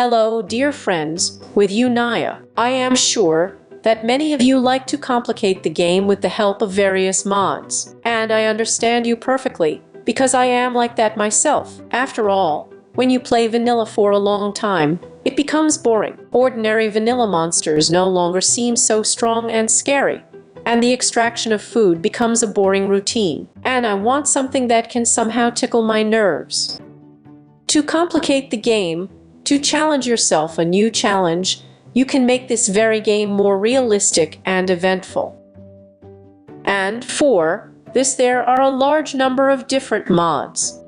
Hello, dear friends, with you Naya. I am sure that many of you like to complicate the game with the help of various mods. And I understand you perfectly, because I am like that myself. After all, when you play vanilla for a long time, it becomes boring. Ordinary vanilla monsters no longer seem so strong and scary, and the extraction of food becomes a boring routine. And I want something that can somehow tickle my nerves. To complicate the game, to challenge yourself a new challenge, you can make this very game more realistic and eventful. And for this, there are a large number of different mods.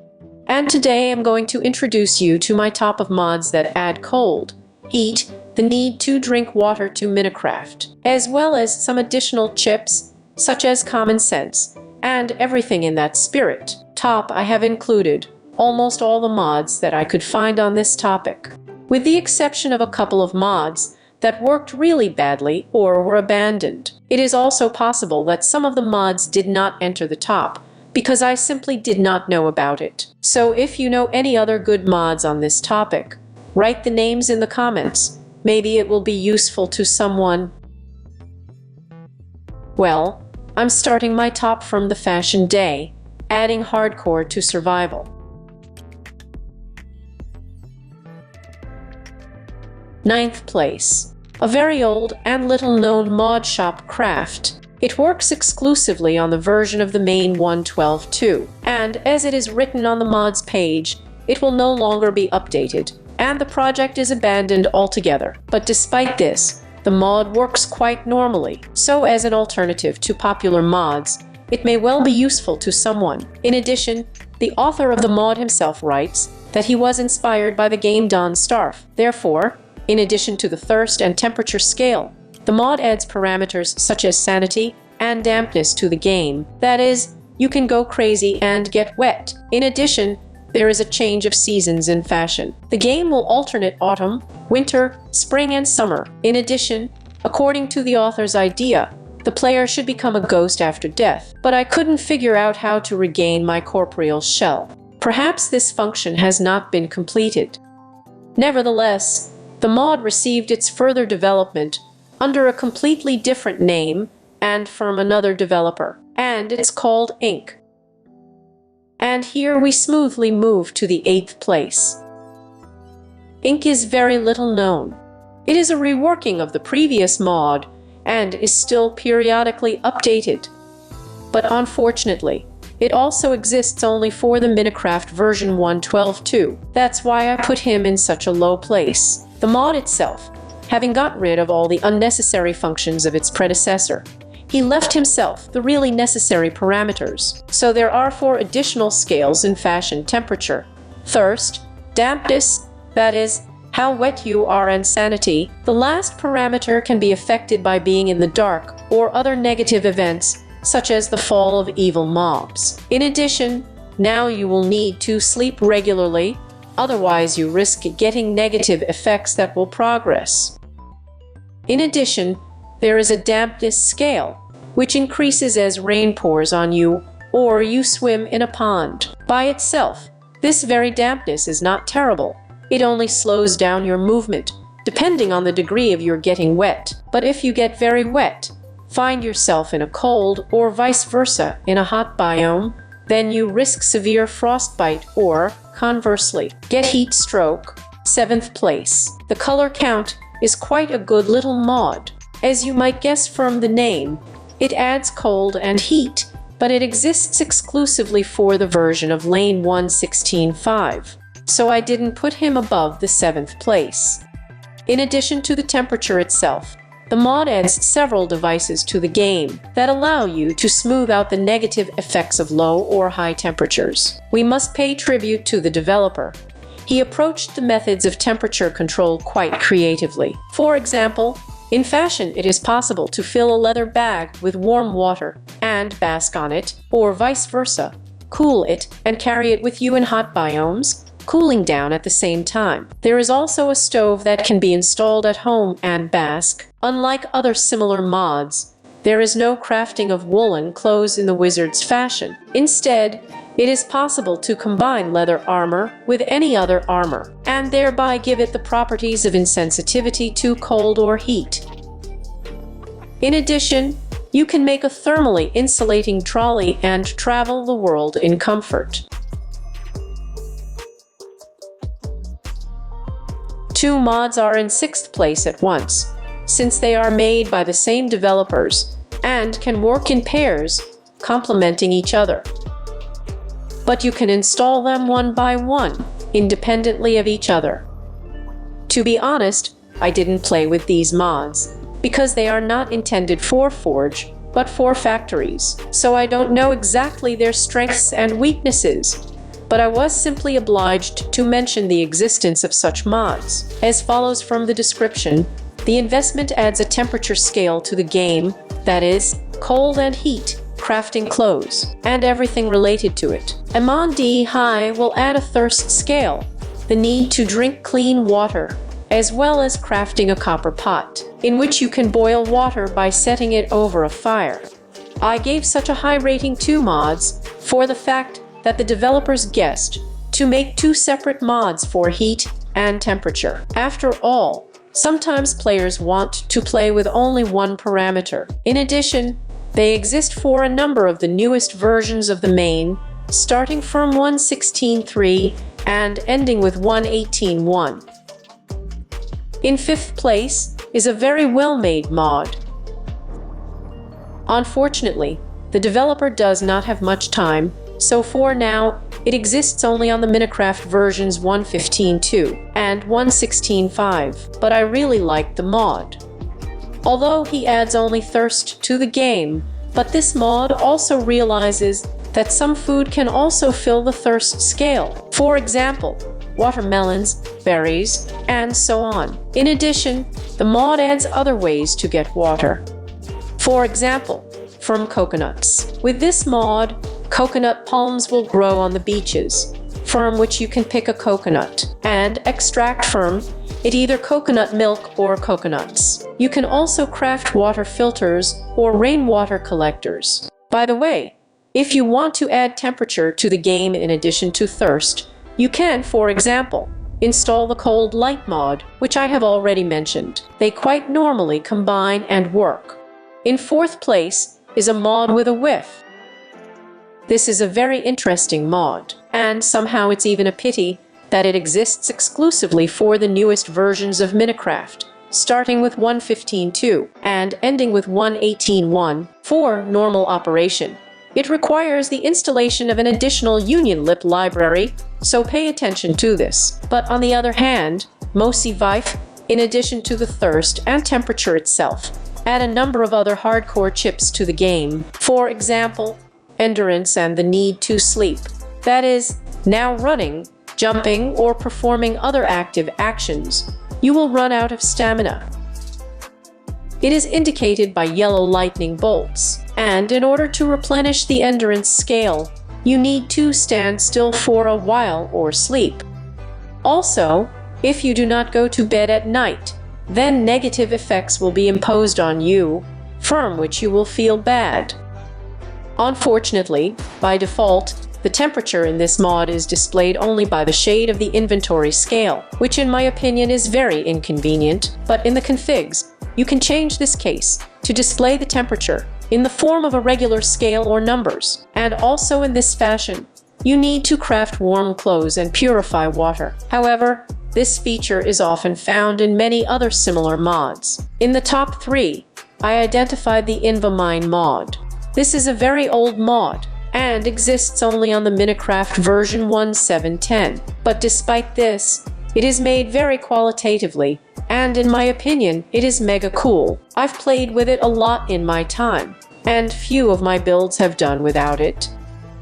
And today I'm going to introduce you to my top of mods that add cold, heat, the need to drink water to Minecraft, as well as some additional chips, such as common sense, and everything in that spirit. Top, I have included almost all the mods that I could find on this topic, with the exception of a couple of mods that worked really badly or were abandoned. It is also possible that some of the mods did not enter the top, because I simply did not know about it. So if you know any other good mods on this topic, write the names in the comments. Maybe it will be useful to someone. Well, I'm starting my top from the fashion day, adding hardcore to survival. Ninth place. A very old and little-known mod, SchopCraft. It works exclusively on the version of the main 1.12.2, and as it is written on the mods page, it will no longer be updated, and the project is abandoned altogether. But despite this, the mod works quite normally, so as an alternative to popular mods, it may well be useful to someone. In addition, the author of the mod himself writes that he was inspired by the game Don't Starve. Therefore, in addition to the thirst and temperature scale, the mod adds parameters such as sanity and dampness to the game. That is, you can go crazy and get wet. In addition, there is a change of seasons in fashion. The game will alternate autumn, winter, spring, and summer. In addition, according to the author's idea, the player should become a ghost after death. But I couldn't figure out how to regain my corporeal shell. Perhaps this function has not been completed. Nevertheless, the mod received its further development under a completely different name and from another developer, and it's called Ink. And here we smoothly move to the 8th place. Ink is very little known. It is a reworking of the previous mod and is still periodically updated. But unfortunately, it also exists only for the Minecraft version 1.12.2. That's why I put him in such a low place. The mod itself, having got rid of all the unnecessary functions of its predecessor, he left himself the really necessary parameters. So there are 4 additional scales in fashion: temperature, thirst, dampness, that is, how wet you are, and sanity. The last parameter can be affected by being in the dark or other negative events, such as the fall of evil mobs. In addition, now you will need to sleep regularly, otherwise you risk getting negative effects that will progress. In addition, there is a dampness scale, which increases as rain pours on you or you swim in a pond. By itself, this very dampness is not terrible. It only slows down your movement, depending on the degree of your getting wet. But if you get very wet, find yourself in a cold or vice versa in a hot biome, then you risk severe frostbite or, conversely, get heat stroke. 7th place. The color count is quite a good little mod. As you might guess from the name, it adds cold and heat, but it exists exclusively for the version of Lane 1.16.5, so I didn't put him above the 7th place. In addition to the temperature itself, the mod adds several devices to the game that allow you to smooth out the negative effects of low or high temperatures. We must pay tribute to the developer. He approached the methods of temperature control quite creatively. For example, in fashion, it is possible to fill a leather bag with warm water and bask on it, or vice versa, cool it and carry it with you in hot biomes, cooling down at the same time. There is also a stove that can be installed at home and bask. Unlike other similar mods, there is no crafting of woolen clothes in the wizard's fashion. Instead, it is possible to combine leather armor with any other armor. and thereby give it the properties of insensitivity to cold or heat. In addition, you can make a thermally insulating trolley and travel the world in comfort. 2 mods are in 6th place at once, since they are made by the same developers and can work in pairs, complementing each other. But you can install them one by one, independently of each other. To be honest, I didn't play with these mods, because they are not intended for Forge, but for factories, so I don't know exactly their strengths and weaknesses. But I was simply obliged to mention the existence of such mods. As follows from the description, the investment adds a temperature scale to the game, that is, cold and heat, crafting clothes, and everything related to it. Amand High will add a thirst scale, the need to drink clean water, as well as crafting a copper pot, in which you can boil water by setting it over a fire. I gave such a high rating to mods for the fact that the developers guessed to make 2 separate mods for heat and temperature. After all, sometimes players want to play with only one parameter. In addition, they exist for a number of the newest versions of the main, starting from 1.16.3 and ending with 1.18.1. In 5th place is a very well-made mod. Unfortunately, the developer does not have much time, so for now, it exists only on the Minecraft versions 1.15.2 and 1.16.5, but I really like the mod. Although he adds only thirst to the game, but this mod also realizes that some food can also fill the thirst scale. For example, watermelons, berries, and so on. In addition, the mod adds other ways to get water. For example, from coconuts. With this mod, coconut palms will grow on the beaches, from which you can pick a coconut and extract from it either coconut milk or coconuts. You can also craft water filters or rainwater collectors. By the way, if you want to add temperature to the game in addition to thirst, you can, for example, install the cold light mod, which I have already mentioned. They quite normally combine and work. In 4th place is a mod with a whiff. This is a very interesting mod, and somehow it's even a pity that it exists exclusively for the newest versions of Minecraft, starting with 1.15.2 and ending with 1.18.1 for normal operation. It requires the installation of an additional Union Lip library, so pay attention to this. But on the other hand, Vive, in addition to the thirst and temperature itself, add a number of other hardcore chips to the game. For example, endurance and the need to sleep. That is, now running, jumping, or performing other active actions, you will run out of stamina. It is indicated by yellow lightning bolts, and in order to replenish the endurance scale, you need to stand still for a while or sleep. Also, if you do not go to bed at night, then negative effects will be imposed on you, from which you will feel bad. Unfortunately, by default, the temperature in this mod is displayed only by the shade of the inventory scale, which in my opinion is very inconvenient, but in the configs, you can change this case to display the temperature in the form of a regular scale or numbers. And also in this fashion, you need to craft warm clothes and purify water. However, this feature is often found in many other similar mods. In the top 3, I identified the EnviroMine mod. This is a very old mod and exists only on the Minecraft version 1.7.10. But despite this, it is made very qualitatively, and in my opinion, it is mega cool. I've played with it a lot in my time, and few of my builds have done without it.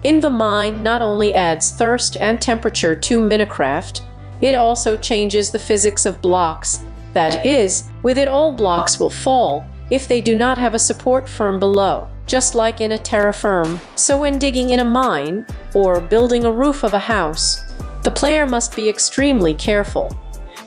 EnviroMine not only adds thirst and temperature to Minecraft, it also changes the physics of blocks. That is, with it all blocks will fall if they do not have a support firm below, just like in a terraform. So when digging in a mine, or building a roof of a house, the player must be extremely careful.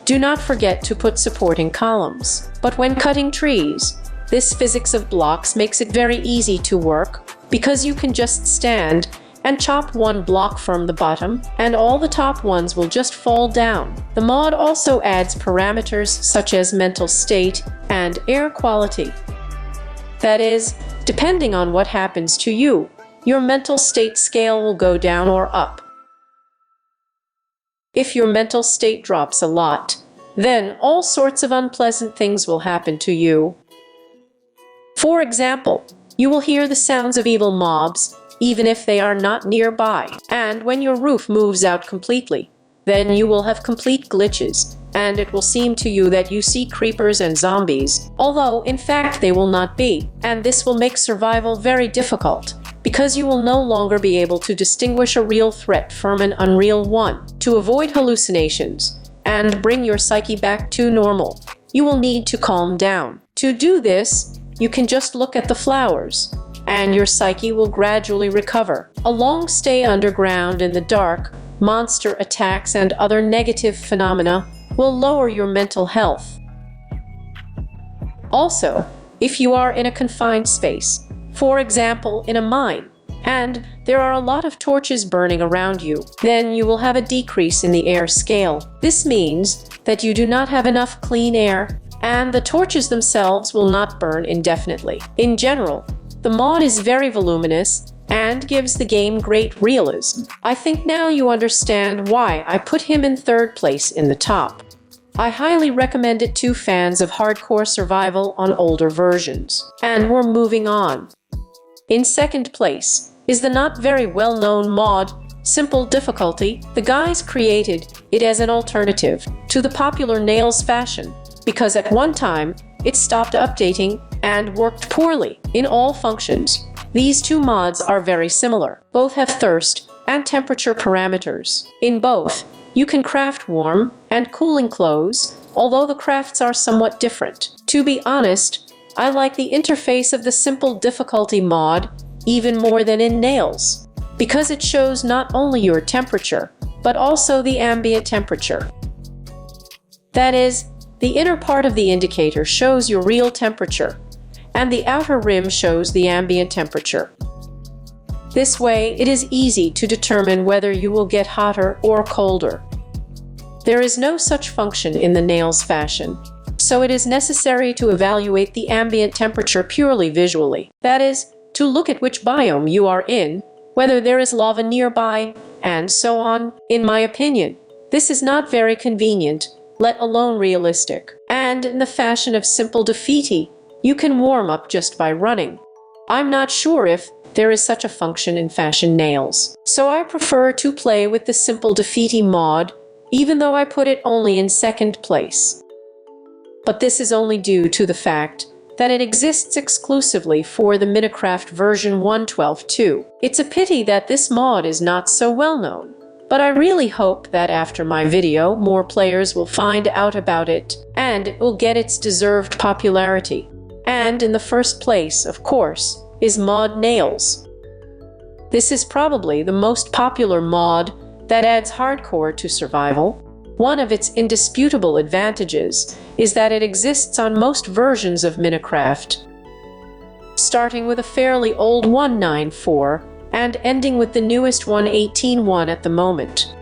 Do not forget to put supporting columns. But when cutting trees, this physics of blocks makes it very easy to work, because you can just stand and chop one block from the bottom, and all the top ones will just fall down. The mod also adds parameters such as mental state and air quality. That is, depending on what happens to you, your mental state scale will go down or up. If your mental state drops a lot, then all sorts of unpleasant things will happen to you. For example, you will hear the sounds of evil mobs, even if they are not nearby. And when your roof moves out completely, then you will have complete glitches, and it will seem to you that you see creepers and zombies, although in fact they will not be. And this will make survival very difficult, because you will no longer be able to distinguish a real threat from an unreal one. To avoid hallucinations and bring your psyche back to normal, you will need to calm down. To do this, you can just look at the flowers, and your psyche will gradually recover. A long stay underground in the dark, monster attacks, and other negative phenomena will lower your mental health. Also, if you are in a confined space, for example in a mine, and there are a lot of torches burning around you, then you will have a decrease in the air scale. This means that you do not have enough clean air, and the torches themselves will not burn indefinitely. In general, the mod is very voluminous and gives the game great realism. I think now you understand why I put him in third place in the top. I highly recommend it to fans of hardcore survival on older versions. And we're moving on. In second place is the not very well-known mod, SimpleDifficulty. The guys created it as an alternative to the popular Nails fashion, because at one time, it stopped updating and worked poorly in all functions. These two mods are very similar. Both have thirst and temperature parameters. In both, you can craft warm and cooling clothes, although the crafts are somewhat different. To be honest, I like the interface of the SimpleDifficulty mod even more than in Nails, because it shows not only your temperature, but also the ambient temperature. That is, the inner part of the indicator shows your real temperature, and the outer rim shows the ambient temperature. This way, it is easy to determine whether you will get hotter or colder. There is no such function in the Nails fashion, so it is necessary to evaluate the ambient temperature purely visually. That is, to look at which biome you are in, whether there is lava nearby, and so on. In my opinion, this is not very convenient, let alone realistic. And in the fashion of SimpleDifficulty, you can warm up just by running. I'm not sure if there is such a function in fashion Nails, so I prefer to play with the SimpleDifficulty mod, even though I put it only in second place. But this is only due to the fact that it exists exclusively for the Minecraft version 1.12.2. It's a pity that this mod is not so well known, but I really hope that after my video more players will find out about it, and it will get its deserved popularity. And in the first place, of course, is mod Nails. This is probably the most popular mod that adds hardcore to survival. One of its indisputable advantages is that it exists on most versions of Minecraft, starting with a fairly old 1.9.4 and ending with the newest 1.18.1 at the moment.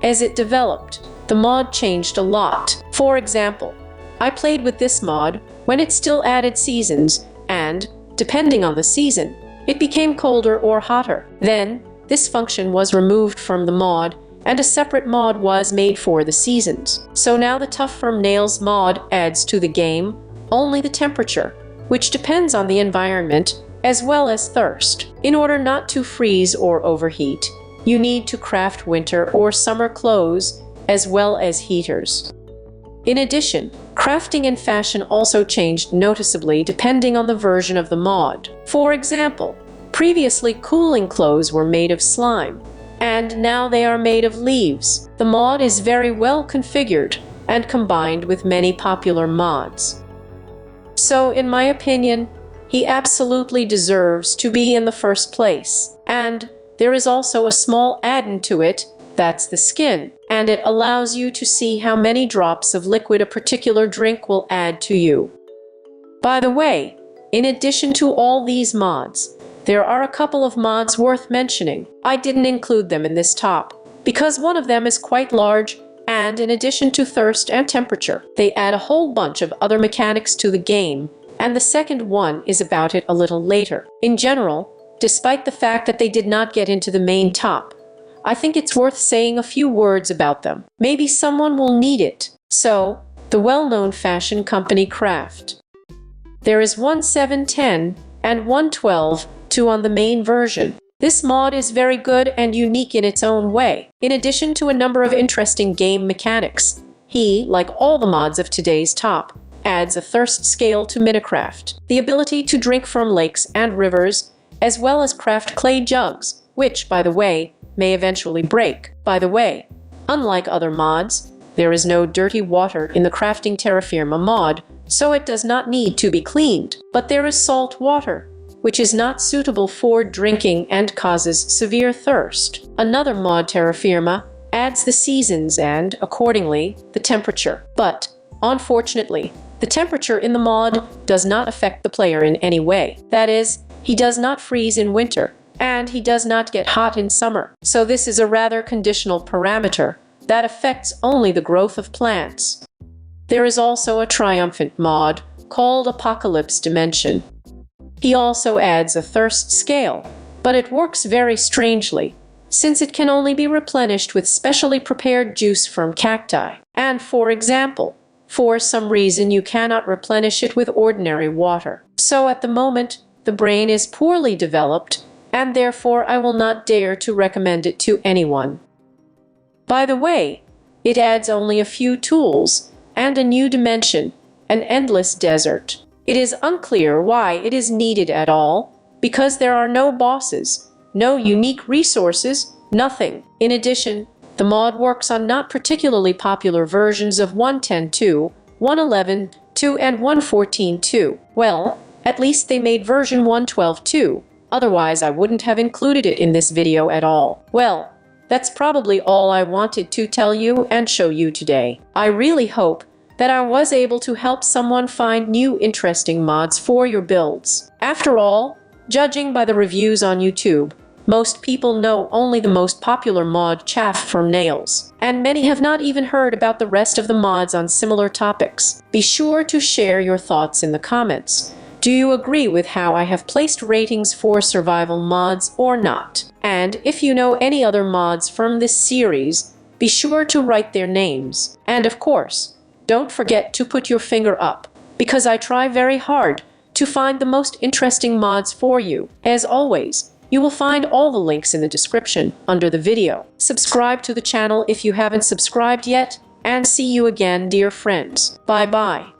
As it developed, the mod changed a lot. For example, I played with this mod when it still added seasons, and, depending on the season, it became colder or hotter. Then, this function was removed from the mod, and a separate mod was made for the seasons. So now the Tough Firm Nails mod adds to the game only the temperature, which depends on the environment, as well as thirst. In order not to freeze or overheat, you need to craft winter or summer clothes, as well as heaters. In addition, crafting and fashion also changed noticeably depending on the version of the mod. For example, previously cooling clothes were made of slime, and now they are made of leaves. The mod is very well configured and combined with many popular mods. So, in my opinion, he absolutely deserves to be in the first place. And there is also a small add-on to it, that's the skin, and it allows you to see how many drops of liquid a particular drink will add to you. By the way, in addition to all these mods, there are a couple of mods worth mentioning. I didn't include them in this top, because one of them is quite large, and in addition to thirst and temperature, they add a whole bunch of other mechanics to the game, and the second one is about it a little later. In general, despite the fact that they did not get into the main top, I think it's worth saying a few words about them. Maybe someone will need it. So, the well-known fashion company Craft. There is 1.7.10 and 1.12.2 on the main version. This mod is very good and unique in its own way. In addition to a number of interesting game mechanics, he, like all the mods of today's top, adds a thirst scale to Minecraft, the ability to drink from lakes and rivers, as well as craft clay jugs, which, by the way, may eventually break. By the way, unlike other mods, there is no dirty water in the crafting TerraFirma mod, so it does not need to be cleaned. But there is salt water, which is not suitable for drinking and causes severe thirst. Another mod, TerraFirma, adds the seasons and, accordingly, the temperature. But, unfortunately, the temperature in the mod does not affect the player in any way. That is, he does not freeze in winter, and he does not get hot in summer. So this is a rather conditional parameter that affects only the growth of plants. There is also a triumphant mod called Apocalypse Dimension. He also adds a thirst scale, but it works very strangely, since it can only be replenished with specially prepared juice from cacti. And for example, for some reason you cannot replenish it with ordinary water. So at the moment, the brain is poorly developed, and therefore I will not dare to recommend it to anyone. By the way, it adds only a few tools, and a new dimension, an endless desert. It is unclear why it is needed at all, because there are no bosses, no unique resources, nothing. In addition, the mod works on not particularly popular versions of 1.10.2, 1.11.2, and 1.14.2. Well, at least they made version 1.12.2, otherwise I wouldn't have included it in this video at all. Well, that's probably all I wanted to tell you and show you today. I really hope that I was able to help someone find new interesting mods for your builds. After all, judging by the reviews on YouTube, most people know only the most popular mod, Chaff from Nails, and many have not even heard about the rest of the mods on similar topics. Be sure to share your thoughts in the comments. Do you agree with how I have placed ratings for survival mods or not? And if you know any other mods from this series, be sure to write their names. And of course, don't forget to put your finger up, because I try very hard to find the most interesting mods for you. As always, you will find all the links in the description under the video. Subscribe to the channel if you haven't subscribed yet, and see you again, dear friends. Bye-bye.